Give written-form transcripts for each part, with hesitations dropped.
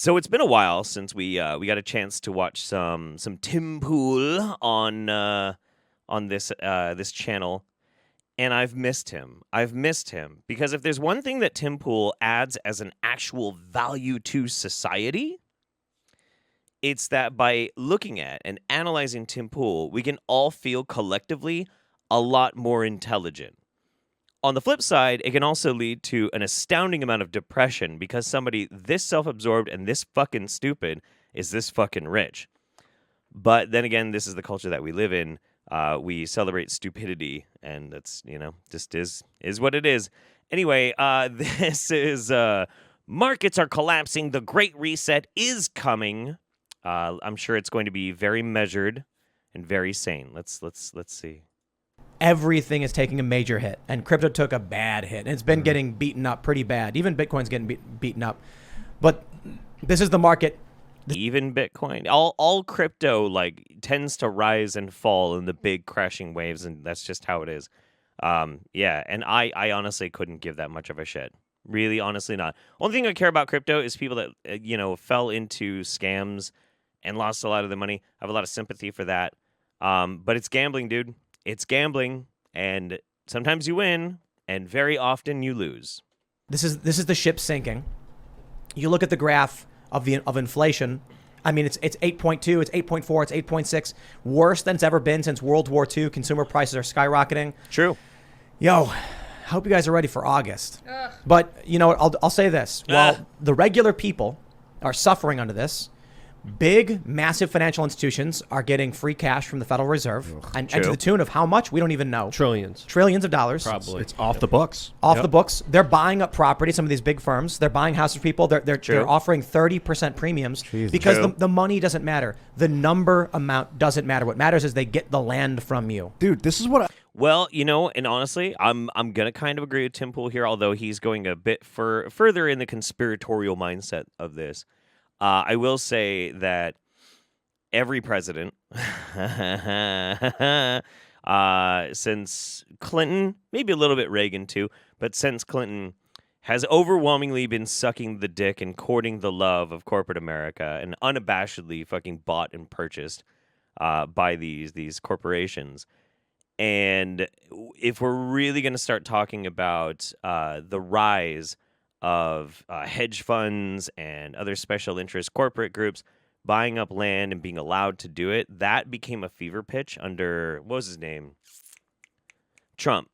So it's been a while since we got a chance to watch some Tim Pool on this channel, and I've missed him. I've missed him because if there's one thing that Tim Pool adds as an actual value to society, it's that by looking at and analyzing Tim Pool, we can all feel collectively a lot more intelligent. On the flip side, it can also lead to an astounding amount of depression because somebody this self-absorbed and this fucking stupid is this fucking rich. But then again, this is the culture that we live in. We celebrate stupidity, and that's, just is what it is. Anyway, this is markets are collapsing. The Great Reset is coming. I'm sure it's going to be very measured and very sane. Let's see. Everything is taking a major hit, and crypto took a bad hit, and it's been getting beaten up pretty bad. Even Bitcoin's getting beaten up, but this is the market. Even Bitcoin, all crypto tends to rise and fall in the big crashing waves, and that's just how it is. Yeah, and I honestly couldn't give that much of a shit. Really, honestly, not. Only thing I care about crypto is people that fell into scams and lost a lot of their money. I have a lot of sympathy for that. But it's gambling, dude. It's gambling, and sometimes you win, and very often you lose. This is the ship sinking. You look at the graph of inflation. I mean, it's 8.2, it's 8.4, it's 8.6, worse than it's ever been since World War II. Consumer prices are skyrocketing. True. Yo, I hope you guys are ready for August. But you know what? I'll say this: while the regular people are suffering under this, big, massive financial institutions are getting free cash from the Federal Reserve, and to the tune of how much, we don't even know. Trillions of dollars. Probably. It's off the books. Off the books. They're buying up property. Some of these big firms, they're buying houses for people. They're offering 30% premiums because the money doesn't matter. The number amount doesn't matter. What matters is they get the land from you. Dude, this is what Well, and honestly, I'm gonna kind of agree with Tim Pool here, although he's going a bit further in the conspiratorial mindset of this. I will say that every president since Clinton, maybe a little bit Reagan too, but since Clinton has overwhelmingly been sucking the dick and courting the love of corporate America and unabashedly fucking bought and purchased by these corporations. And if we're really going to start talking about the rise of hedge funds and other special interest corporate groups buying up land and being allowed to do it, that became a fever pitch under, what was his name? Trump.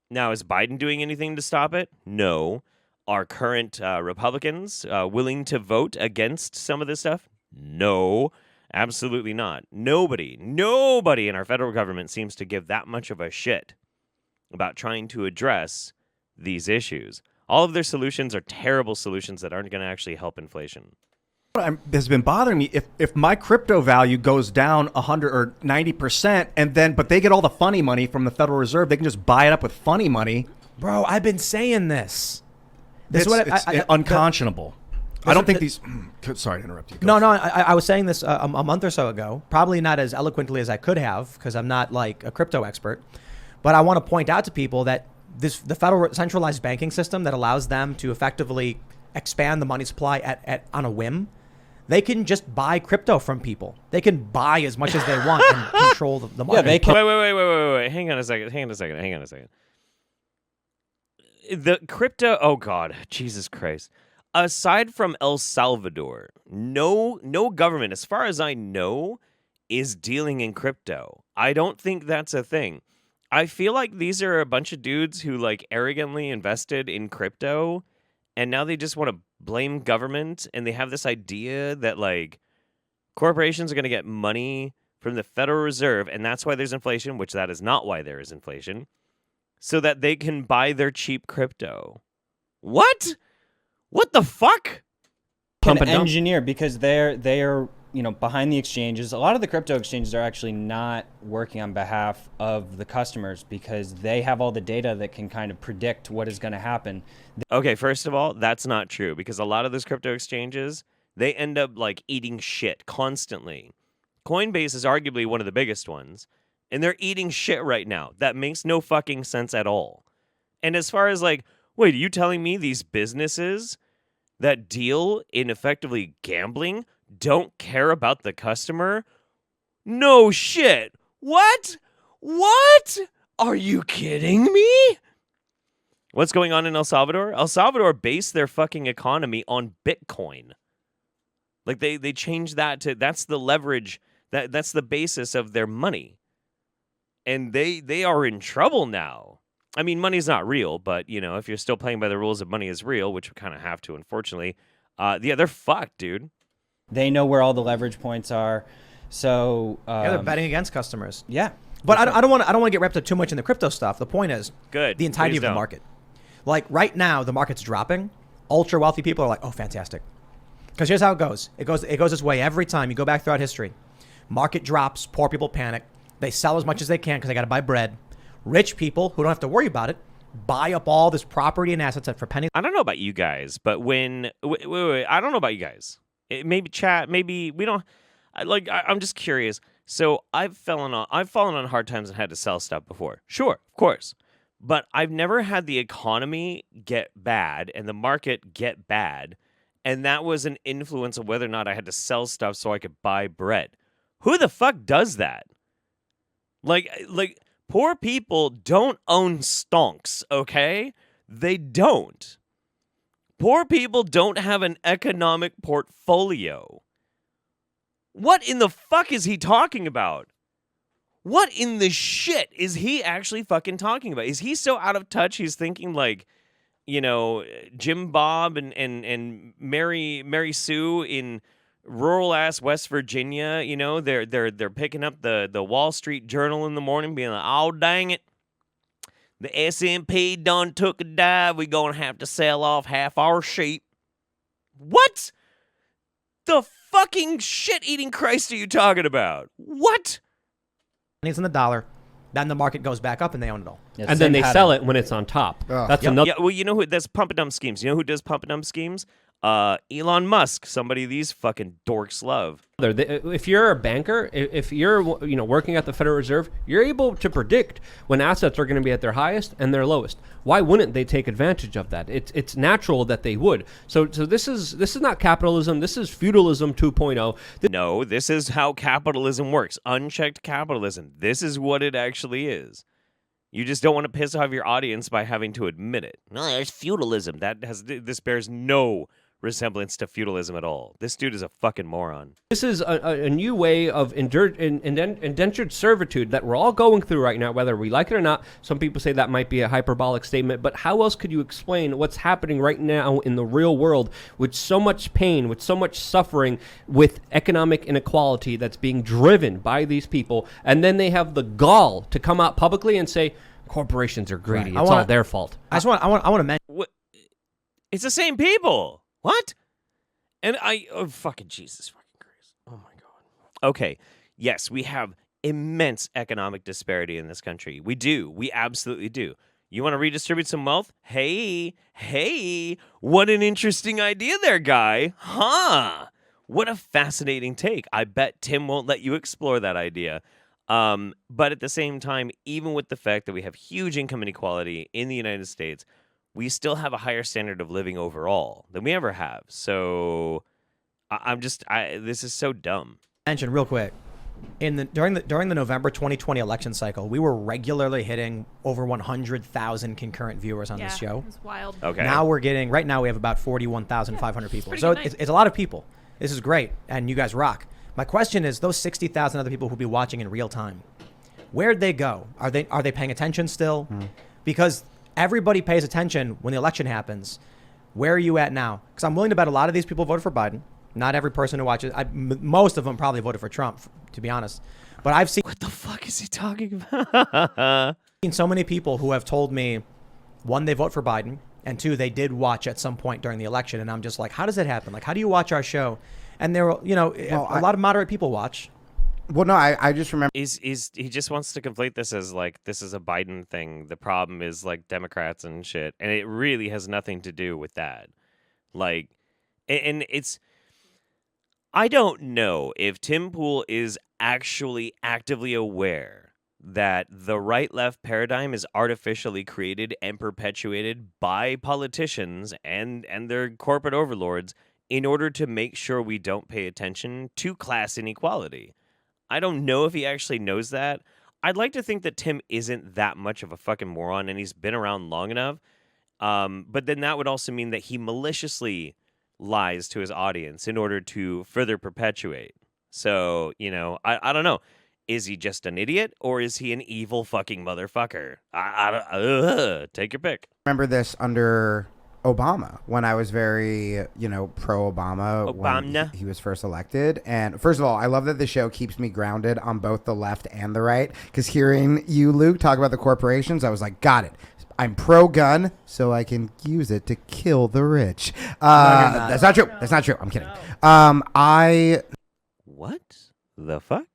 Now, is Biden doing anything to stop it? No. Are current Republicans willing to vote against some of this stuff? No, absolutely not. Nobody in our federal government seems to give that much of a shit about trying to address these issues. All of their solutions are terrible solutions that aren't going to actually help inflation. has been bothering me. If my crypto value goes down 100 or 90%, but they get all the funny money from the Federal Reserve, they can just buy it up with funny money. Bro, I've been saying this. It's unconscionable. I don't think these. Sorry to interrupt you. No. I was saying this a month or so ago. Probably not as eloquently as I could have, because I'm not like a crypto expert. But I want to point out to people that the federal centralized banking system that allows them to effectively expand the money supply on a whim, they can just buy crypto from people. They can buy as much as they want and control the market. Yeah, they can. Wait. Hang on a second. The crypto. Oh God, Jesus Christ. Aside from El Salvador, no government, as far as I know, is dealing in crypto. I don't think that's a thing. I feel like these are a bunch of dudes who like arrogantly invested in crypto, and now they just want to blame government, and they have this idea that like corporations are going to get money from the Federal Reserve, and that's why there's inflation, which that is not why there is inflation, so that they can buy their cheap crypto. What? What the fuck? Can engineer, because they're behind the exchanges. A lot of the crypto exchanges are actually not working on behalf of the customers because they have all the data that can kind of predict what is going to happen. Okay, first of all, that's not true, because a lot of those crypto exchanges, they end up like eating shit constantly. Coinbase is arguably one of the biggest ones, and they're eating shit right now. That makes no fucking sense at all. And as far as like, wait, are you telling me these businesses that deal in effectively gambling don't care about the customer? No shit. What? What? Are you kidding me? What's going on in El Salvador? El Salvador based their fucking economy on Bitcoin. Like they changed that to that's the leverage, that's the basis of their money. And they are in trouble now. I mean, money's not real, but if you're still playing by the rules of money is real, which we kind of have to, unfortunately, yeah, they're fucked, dude. They know where all the leverage points are, so Yeah, they're betting against customers. yeah. But I don't want to get wrapped up too much in the crypto stuff. The point is, Good. the entirety Please of the don't. market. Like right now, the market's dropping. Ultra wealthy people are like, oh, fantastic. Because here's how it goes. It goes this way every time. You go back throughout history. Market drops. Poor people panic. They sell as much as they can because they got to buy bread. Rich people who don't have to worry about it buy up all this property and assets for pennies. I don't know about you guys, but when wait, I don't know about you guys. Maybe chat. Maybe we don't. I'm just curious. So I've fallen on hard times and had to sell stuff before. Sure, of course. But I've never had the economy get bad and the market get bad, and that was an influence of whether or not I had to sell stuff so I could buy bread. Who the fuck does that? Like poor people don't own stonks, okay? They don't. Poor people don't have an economic portfolio. What in the fuck is he talking about? What in the shit is he actually fucking talking about? Is he so out of touch he's thinking like, Jim Bob and Mary Sue in rural ass West Virginia, they're picking up the Wall Street Journal in the morning being like, oh dang it. The S&P done took a dive. We gonna have to sell off half our sheep. What? The fucking shit-eating Christ are you talking about? What? Pennies in the dollar. Then the market goes back up and they own it all. Yeah, And then same they pattern. sell it when it's on top. That's another. Yeah, well, you know who? That's pump and dump schemes. You know who does pump and dump schemes? Elon Musk. Somebody these fucking dorks love. If you're a banker, if you're working at the Federal Reserve, you're able to predict when assets are going to be at their highest and their lowest. Why wouldn't they take advantage of that? It's natural that they would. So this is not capitalism. This is feudalism 2.0. No, this is how capitalism works. Unchecked capitalism. This is what it actually is. You just don't want to piss off your audience by having to admit it. No, it's feudalism. This bears no resemblance to feudalism at all. This dude is a fucking moron. This is a new way of indentured servitude that we're all going through right now, whether we like it or not. Some people say that might be a hyperbolic statement, but how else could you explain what's happening right now in the real world with so much pain, with so much suffering, with economic inequality that's being driven by these people, and then they have the gall to come out publicly and say corporations are greedy. Right. It's all their fault. I want to mention. What? It's the same people. What? And fucking Jesus fucking Christ. Oh my God. Okay. Yes, we have immense economic disparity in this country. We do. We absolutely do. You want to redistribute some wealth? Hey, what an interesting idea there, guy. Huh? What a fascinating take. I bet Tim won't let you explore that idea. But at the same time, even with the fact that we have huge income inequality in the United States, we still have a higher standard of living overall than we ever have. So this is so dumb. Mention real quick. During the November 2020 election cycle, we were regularly hitting over 100,000 concurrent viewers on this show. It was wild. Okay. Now right now we have about 41,500 people. pretty So good it's a lot of people. This is great, and you guys rock. My question is, those 60,000 other people who'll be watching in real time, where'd they go? Are they paying attention still? Because everybody pays attention when the election happens. Where are you at now? Because I'm willing to bet a lot of these people voted for Biden. Not every person who watches. Most of them probably voted for Trump, to be honest. But I've seen What the fuck is he talking about? so many people who have told me, one, they vote for Biden, and two, they did watch at some point during the election. And I'm just like, how does it happen? Like, how do you watch our show? And there were, a lot of moderate people watch. Well, no, I just remember. He just wants to conflate this as like this is a Biden thing. The problem is like Democrats and shit, and it really has nothing to do with that. Like, and it's I don't know if Tim Pool is actually actively aware that the right-left paradigm is artificially created and perpetuated by politicians and their corporate overlords in order to make sure we don't pay attention to class inequality. I don't know if he actually knows that. I'd like to think that Tim isn't that much of a fucking moron and he's been around long enough. But then that would also mean that he maliciously lies to his audience in order to further perpetuate. So, I don't know. Is he just an idiot or is he an evil fucking motherfucker? Take your pick. Remember this under Obama when I was very, pro-Obama when Obama. he was first elected. And first of all, I love that the show keeps me grounded on both the left and the right, because hearing you, Luke, talk about the corporations, I was like, got it. I'm pro-gun, so I can use it to kill the rich. That's not true. That's not true. I'm kidding. What the fuck?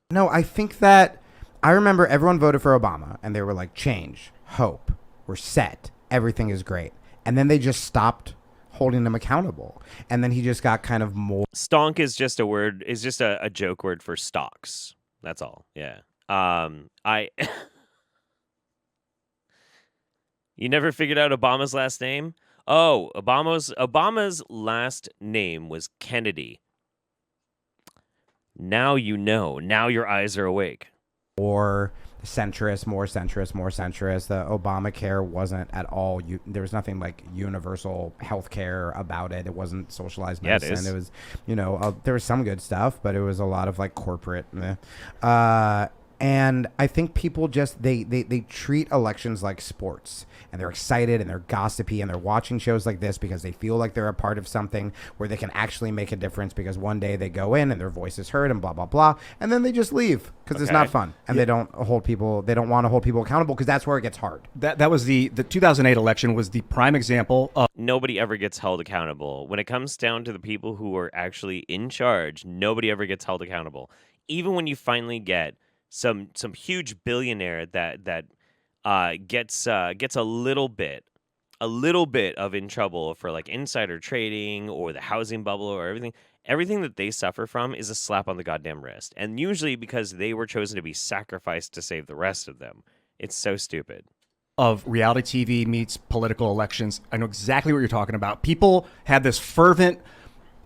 No, I think that I remember everyone voted for Obama, and they were like, change, hope, we're set, everything is great. And then they just stopped holding him accountable. And then he just got kind of more. Stonk is just a joke word for stocks. That's all. Yeah. You never figured out Obama's last name? Oh, Obama's last name was Kennedy. Now you know. Now your eyes are awake. Or centrist, more centrist, more centrist. The Obamacare wasn't at all. There was nothing like universal health care about it. It wasn't socialized medicine. Yeah, it is. It was, there was some good stuff, but it was a lot of like corporate. And I think people just they treat elections like sports, and they're excited and they're gossipy and they're watching shows like this because they feel like they're a part of something where they can actually make a difference, because one day they go in and their voice is heard and blah blah blah, and then they just leave because it's not fun, and they don't want to hold people accountable, because that's where it gets hard. That was the 2008 election was the prime example of Nobody ever gets held accountable. When it comes down to the people who are actually in charge, nobody ever gets held accountable. Even when you finally get some huge billionaire that gets a little bit of in trouble for like insider trading or the housing bubble or everything that they suffer from is a slap on the goddamn wrist, and usually because they were chosen to be sacrificed to save the rest of them. It's so stupid. Of reality TV meets political elections. I know exactly what you're talking about. People had this fervent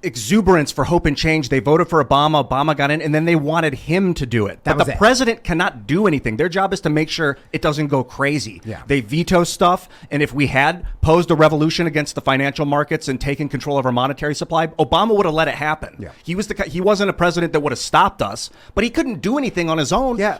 exuberance for hope and change. They voted for Obama. Obama got in, and then they wanted him to do it. But the president cannot do anything. Their job is to make sure it doesn't go crazy. Yeah. They veto stuff, and if we had posed a revolution against the financial markets and taken control of our monetary supply, Obama would have let it happen. Yeah. He wasn't a president that would have stopped us, but he couldn't do anything on his own. Yeah.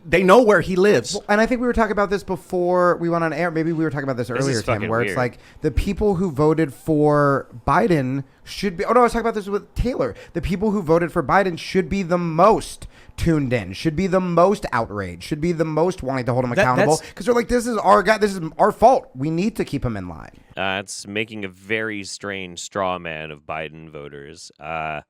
They know where he lives. Well, and I think we were talking about this before we went on air. Maybe we were talking about this earlier, Tim, where weird. it's like the people who voted for Biden should be. Oh no, I was talking about this with Taylor. The people who voted for Biden should be the most tuned in, should be the most outraged, should be the most wanting to hold him accountable, because they're like, this is our guy, this is our fault. We need to keep him in line. It's making a very strange straw man of Biden voters. I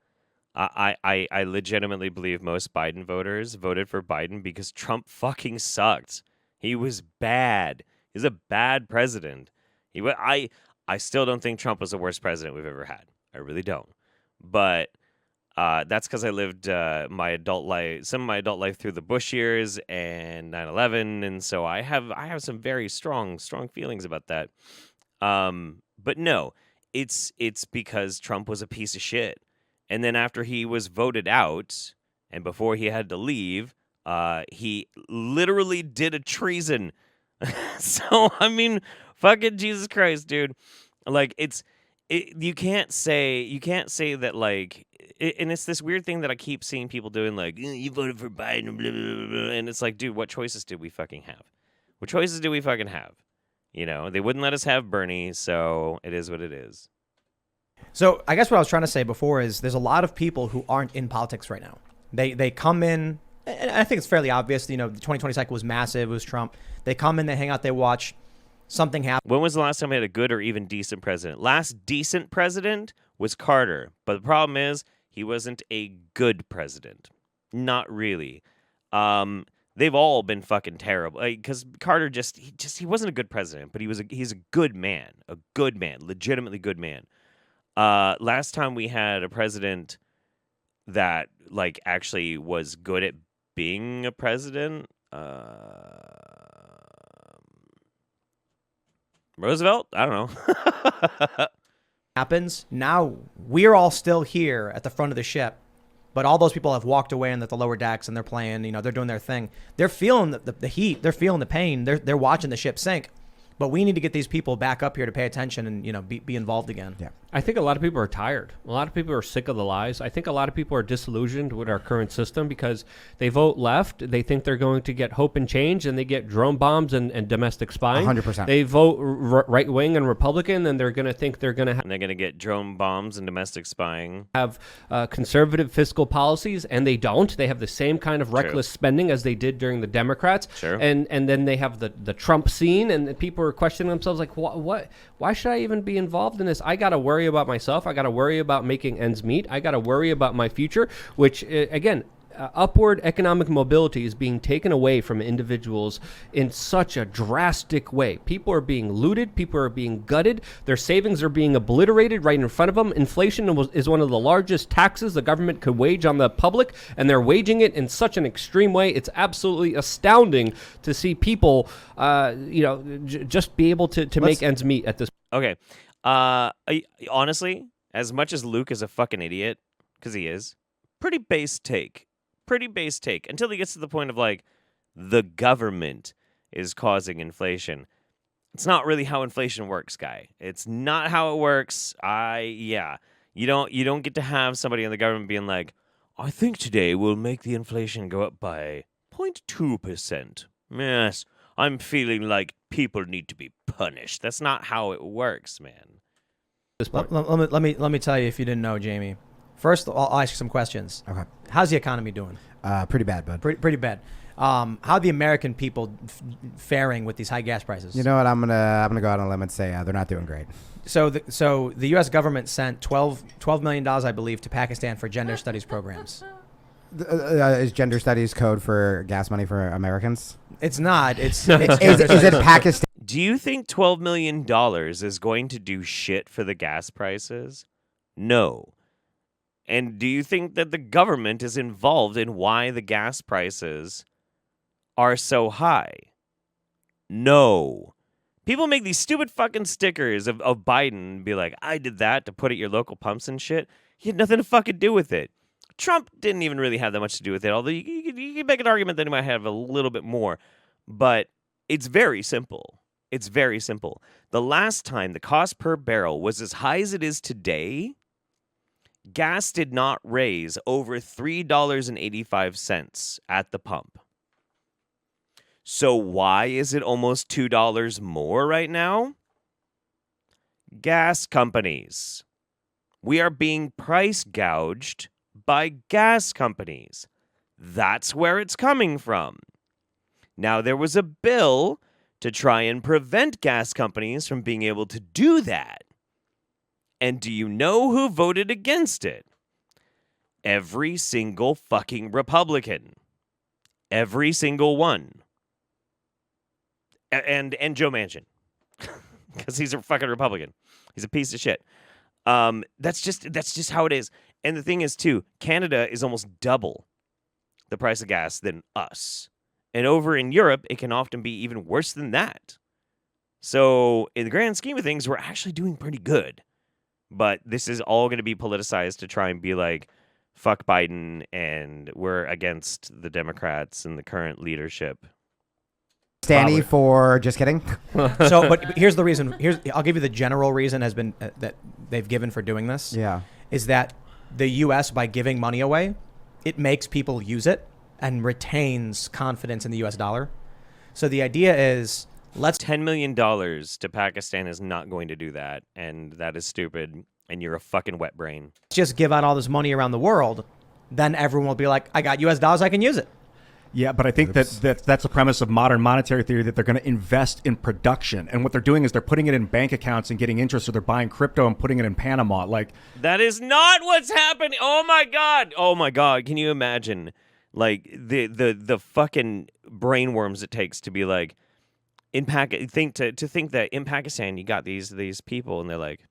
legitimately believe most Biden voters voted for Biden because Trump fucking sucked. He was bad. He's a bad president. I still don't think Trump was the worst president we've ever had. I really don't. But that's because I lived some of my adult life through the Bush years and 9/11, and so I have some very strong feelings about that. But no, it's because Trump was a piece of shit. And then after he was voted out and before he had to leave, he literally did a treason. So I mean, fucking Jesus Christ, dude. Like you can't say that, like, and it's this weird thing that I keep seeing people doing, like, you voted for Biden, blah, blah, blah, and it's like, dude, what choices did we fucking have? What choices do we fucking have? They wouldn't let us have Bernie, so it is what it is. So I guess what I was trying to say before is there's a lot of people who aren't in politics right now. They come in, and I think it's fairly obvious. The 2020 cycle was massive. It was Trump. They come in, they hang out, they watch. Something happened. When was the last time we had a good or even decent president? Last decent president was Carter. But the problem is he wasn't a good president. Not really. They've all been fucking terrible. Because Carter he wasn't a good president, but he's a good man. A good man. Legitimately good man. Last time we had a president that, like, actually was good at being a president Roosevelt? I don't know. happens. Now we're all still here at the front of the ship, but all those people have walked away and at the lower decks and they're playing, they're doing their thing. They're feeling the heat. They're feeling the pain. They're watching the ship sink. But we need to get these people back up here to pay attention and, be involved again. Yeah. I think a lot of people are tired. A lot of people are sick of the lies. I think a lot of people are disillusioned with our current system because they vote left. They think they're going to get hope and change, and they get drone bombs and domestic spying. 100%. They vote right wing and Republican, and they're going to think they're going to And they're going to get drone bombs and domestic spying. have conservative fiscal policies, and they don't. They have the same kind of reckless spending as they did during the Democrats. Sure. And then they have the Trump scene, and people are questioning themselves like, what? Why should I even be involved in this? I got to worry about myself. I got to worry about making ends meet. I got to worry about my future, which, again, upward economic mobility is being taken away from individuals in such a drastic way. People are being looted. People are being gutted. Their savings are being obliterated right in front of them. Inflation is one of the largest taxes the government could wage on the public, and they're waging it in such an extreme way. It's absolutely astounding to see people, just be able to make ends meet at this. Okay. Honestly, as much as Luke is a fucking idiot, because he is, pretty base take until he gets to the point of like the government is causing inflation. It's not really how inflation works, guy. It's not how it works. You don't get to have somebody in the government being like, I think today we'll make the inflation go up by 0.2%. Yes, I'm feeling like people need to be punished. That's not how it works, man. Let me tell you if you didn't know, Jamie. First, I'll ask you some questions. Okay. How's the economy doing? Pretty bad, bud. Pretty bad. How are the American people faring with these high gas prices? You know what? I'm gonna go out on a limb and say they're not doing great. So the U.S. government sent $12 million, I believe, to Pakistan for gender studies programs. Is gender studies code for gas money for Americans? It's not. It's Is it Pakistan? Do you think $12 million is going to do shit for the gas prices? No. And do you think that the government is involved in why the gas prices are so high? No. People make these stupid fucking stickers of Biden and be like, I did that to put at your local pumps and shit. He had nothing to fucking do with it. Trump didn't even really have that much to do with it, although you could make an argument that he might have a little bit more. But it's very simple. It's very simple. The last time the cost per barrel was as high as it is today, gas did not raise over $3.85 at the pump. So why is it almost $2 more right now? Gas companies. We are being price gouged by gas companies. That's where it's coming from. Now, there was a bill to try and prevent gas companies from being able to do that. And do you know who voted against it? Every single fucking Republican. Every single one. And Joe Manchin. Because he's a fucking Republican. He's a piece of shit. That's just how it is. And the thing is, too, Canada is almost double the price of gas than us. And over in Europe, it can often be even worse than that. So in the grand scheme of things, we're actually doing pretty good. But this is all going to be politicized to try and be like, fuck Biden, and we're against the Democrats and the current leadership. Stanny for just kidding. But here's the reason. I'll give you the general reason has been that they've given for doing this. Yeah. Is that the U.S. by giving money away, it makes people use it and retains confidence in the U.S. dollar. So the idea is $10 million to Pakistan is not going to do that, and that is stupid, and you're a fucking wet brain. just give out all this money around the world, then everyone will be like, I got U.S. dollars, I can use it. Yeah, but I think that's the premise of modern monetary theory, that they're going to invest in production. And what they're doing is they're putting it in bank accounts and getting interest, or they're buying crypto and putting it in Panama. Like, that is not what's happening. Oh my God. Can you imagine like the fucking brainworms it takes to be like to think that in Pakistan you got these people and they're like,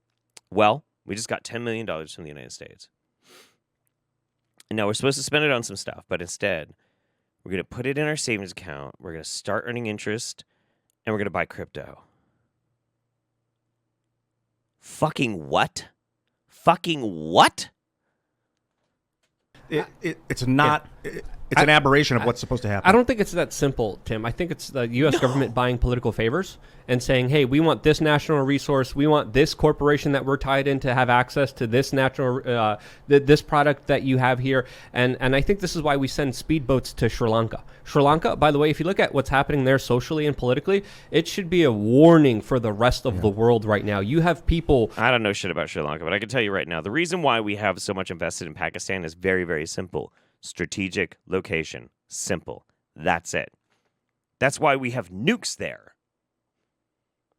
well, we just got $10 million from the United States. And now we're supposed to spend it on some stuff, but instead We're going to put it in our savings account. We're going to start earning interest, and we're going to buy crypto. Fucking what? Fucking what? It's not. It's an aberration of what's supposed to happen. I don't think it's that simple, Tim. I think it's the U.S. government buying political favors and saying, hey, we want this national resource. We want this corporation that we're tied in to have access to this natural, this product that you have here. And I think this is why we send speedboats to Sri Lanka. Sri Lanka, by the way, if you look at what's happening there socially and politically, it should be a warning for the rest of the world right now. You have people... I don't know shit about Sri Lanka, but I can tell you right now, the reason why we have so much invested in Pakistan is very, very simple. Strategic location. Simple. That's it. That's why we have nukes there.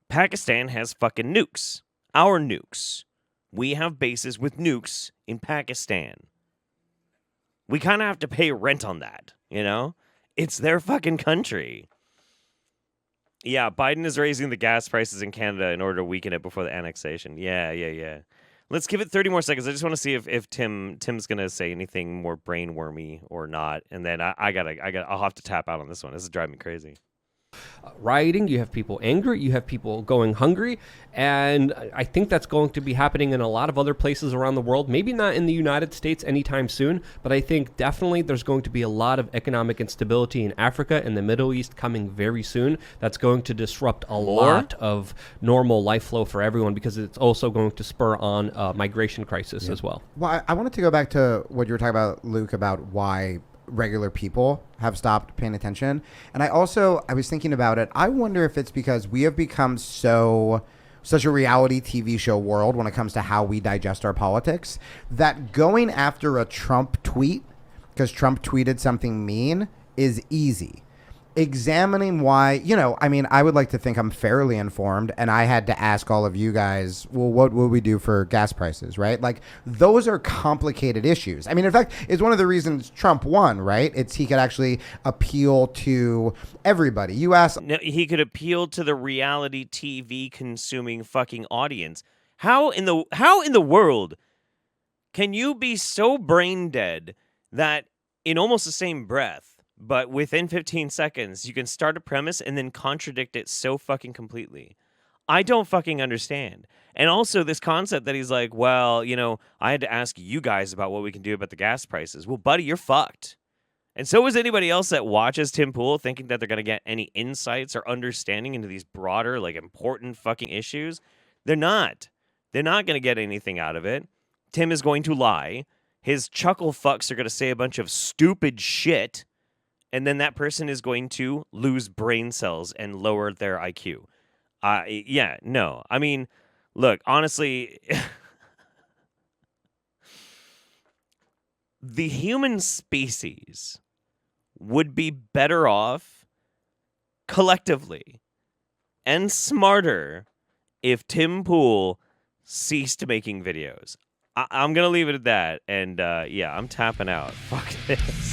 Pakistan has fucking nukes. Our nukes. We have bases with nukes in Pakistan. We kind of have to pay rent on that, you know? It's their fucking country. Yeah, Biden is raising the gas prices in Canada in order to weaken it before the annexation. Yeah. Let's give it 30 more seconds. I just want to see if Tim's gonna say anything more brainwormy or not, and then I'll have to tap out on this one. This is driving me crazy. Rioting, you have people angry, you have people going hungry, and I think that's going to be happening in a lot of other places around the world. Maybe not in the United States anytime soon, but I think definitely there's going to be a lot of economic instability in Africa and the Middle East coming very soon. That's going to disrupt a lot of normal life flow for everyone because it's also going to spur on a migration crisis as well. Well, I wanted to go back to what you were talking about, Luke, about why regular people have stopped paying attention. And I was thinking about it. I wonder if it's because we have become such a reality TV show world when it comes to how we digest our politics, that going after a Trump tweet because Trump tweeted something mean is easy. Examining why, I would like to think I'm fairly informed, and I had to ask all of you guys, well, what would we do for gas prices, right? Like, those are complicated issues. I mean, in fact, it's one of the reasons Trump won, right? He could actually appeal to everybody. You asked... No, he could appeal to the reality TV consuming fucking audience. How in the world can you be so brain dead that in almost the same breath, but within 15 seconds, you can start a premise and then contradict it so fucking completely? I don't fucking understand. And also this concept that he's like, well, I had to ask you guys about what we can do about the gas prices. Well, buddy, you're fucked. And so is anybody else that watches Tim Pool thinking that they're going to get any insights or understanding into these broader, important fucking issues. They're not. They're not going to get anything out of it. Tim is going to lie. His chuckle fucks are going to say a bunch of stupid shit. And then that person is going to lose brain cells and lower their IQ. No. I mean, look, honestly, the human species would be better off collectively and smarter if Tim Pool ceased making videos. I'm going to leave it at that. And I'm tapping out. Fuck this.